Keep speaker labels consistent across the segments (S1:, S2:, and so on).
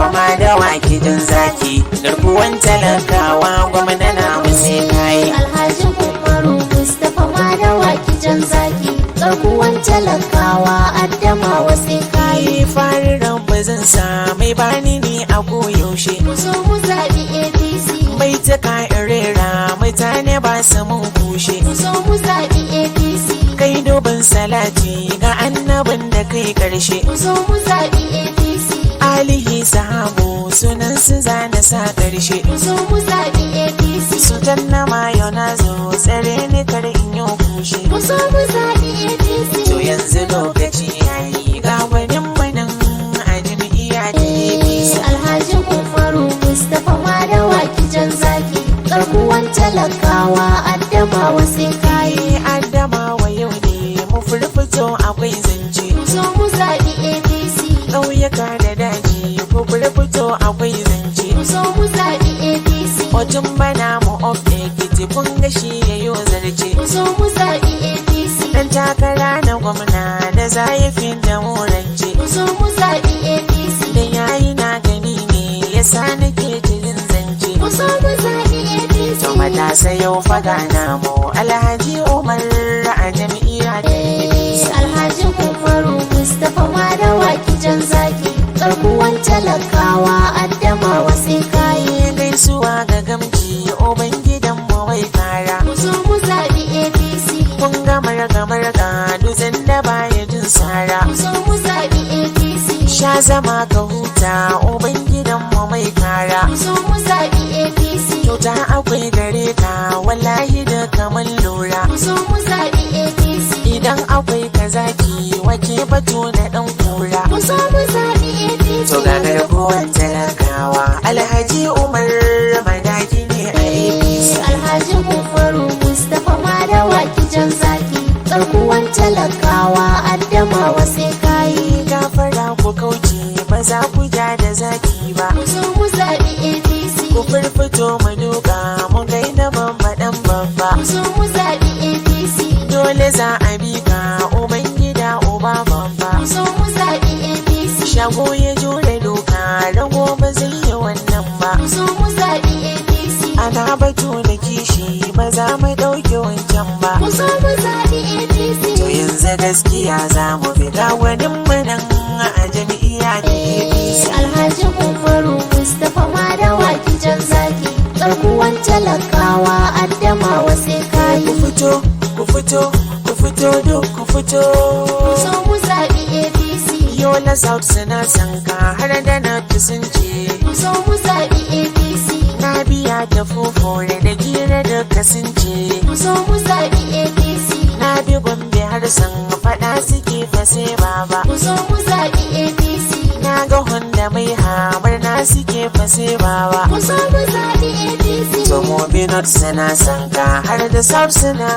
S1: fama da wakilin zaki garkuwan talakawa gwamna na sai kai.
S2: Alhaji Umaru Mustapha Madawa kijan zaki garkuwan talakawa Adamawa sai kai.
S1: Farin rabu zan sa mai bani ni a koyaushe.
S2: Mu zo mu zaɓi APC.
S1: Bai ta kayan rera mutane ba su mun kushe.
S2: Mu zo mu zaɓi APC.
S1: Kai dubin salati ga annabin da kai karshe.
S2: Mu zo mu zaɓi APC.
S1: Alihi sahabu sunan su zana sa karshe.
S2: Mu zo mu zaɓi APC.
S1: Su tanna mayo na zo tsare ni kar in yi kushe.
S2: Mu zo mu zaɓi APC.
S1: To yanzu lokaci yayi ga wani manan a jam'iyya ta APC.
S2: Alhaji Umaru Mustapha Madawa kijan zaki garkuwan talakawa Adamawa sai kai.
S1: Adamawa yau ne mu furfuto akwai zance.
S2: Mu zo mu zaɓi APC.
S1: Ƙauyuka da daji ku furfuto akwai zance.
S2: Mu zo mu zaɓi APC.
S1: Otun bana mu of Ekiti kun ga shi yayo zarce.
S2: Mu zo mu zaɓi APC.
S1: Dan takara na gwamna da zayafin da mu rance.
S2: Mu zo mu zaɓi APC.
S1: Da yayi na gani ne yasa nake jin zance.
S2: Mu zo mu zaɓi APC.
S1: To matasa yau faga namu Alhaji Umar a jam'iyya ta APC.
S2: Alhaji Umaru Mustapha Madawa kijan zaki garkuwan talakawa Adamawa sai kai.
S1: Gaisuwa ga gamji oban gidan mu bai kara.
S2: Mu zo mu zaɓi APC.
S1: Kun ga marga dutsen da baya jin sara.
S2: Mu zo mu zaɓi APC.
S1: Sha zama ka huta oban gidan mu mai kara.
S2: Mu zo mu zaɓi APC.
S1: Kyauta akwai gare ka wallahi da kamar lura.
S2: Mu zo mu zaɓi APC.
S1: Idan akwai kazaki wake batu na dan kura.
S2: Mu zo mu zaɓi APC.
S1: To ga garkuwan talakawa Alhaji Umar Madaki ne a APC.
S2: Alhaji Umaru Mustapha Madawa kijan zaki garkuwan talakawa Adamawa sai kai.
S1: Gafara ku kauce ba za ku ja da zaki ba.
S2: Mu zo mu zaɓi APC.
S1: Ku firfito mu duka mu gaida babbaɗan babba.
S2: Mu zo mu zaɓi APC.
S1: Dole za a bi ka uban gida uba babba.
S2: Mu zo mu zaɓi APC.
S1: Shago ya jure doka rago ba zai yi wannan ba.
S2: Mu zo mu zaɓi APC.
S1: Ana batu da kishi ba za mu ɗauke wancan ba.
S2: Mu zo mu zaɓi APC.
S1: To yanzu gaskiya za mu fita gwanin mu nan a jam'iyya ta APC.
S2: Alhaji Umaru Mustapha Madawa kijan zaki garkuwan talakawa Adamawa sai kai.
S1: Ku fito duk ku fito.
S2: Mu zo mu zaɓi APC.
S1: Yola South suna sanka har da na sun ce.
S2: Mu zo mu zaɓi APC.
S1: Na biya da fofore da gira da kasance.
S2: Mu zo mu zaɓi APC.
S1: Na bi Gombe har san faɗa suke fase baba.
S2: Mu zo mu zaɓi APC.
S1: Na ga Honda mai hamar na suke fase baba.
S2: Mu zo mu zaɓi APC.
S1: To mu bi North suna sanka har da South suna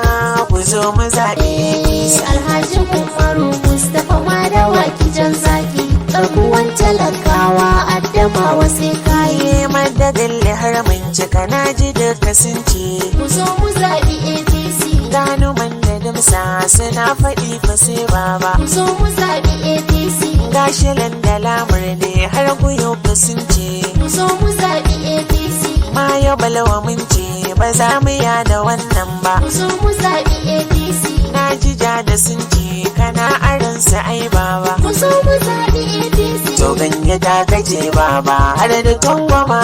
S1: ku zo mu zaɓi APC.
S2: Alhaji Umaru Mustapha Madawa kijan zaki garkuwan talakawa Adamawa sai kai.
S1: Madadin har mun cika na ji da kasance.
S2: Mu zo mu zaɓi APC.
S1: Gano man da damsa suna faɗi fase baba.
S2: Mu zo mu zaɓi APC.
S1: Gashilan da lamur ne har guyo kasance.
S2: Mu zo mu zaɓi APC.
S1: Ma ya balawa mun ce ba za mu yada wannan ba.
S2: Mu zo mu zaɓi APC.
S1: Na ji ja da sun ce kana aransa ai baba.
S2: Mu zo mu zaɓi APC.
S1: To ganye ta kace baba har da tangwama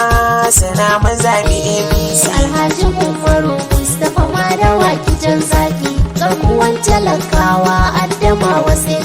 S1: sana mazaɓi APC.
S2: Alhaji Umaru Mustapha Madawa kijan zaki garkuwan talakawa Adamawa sai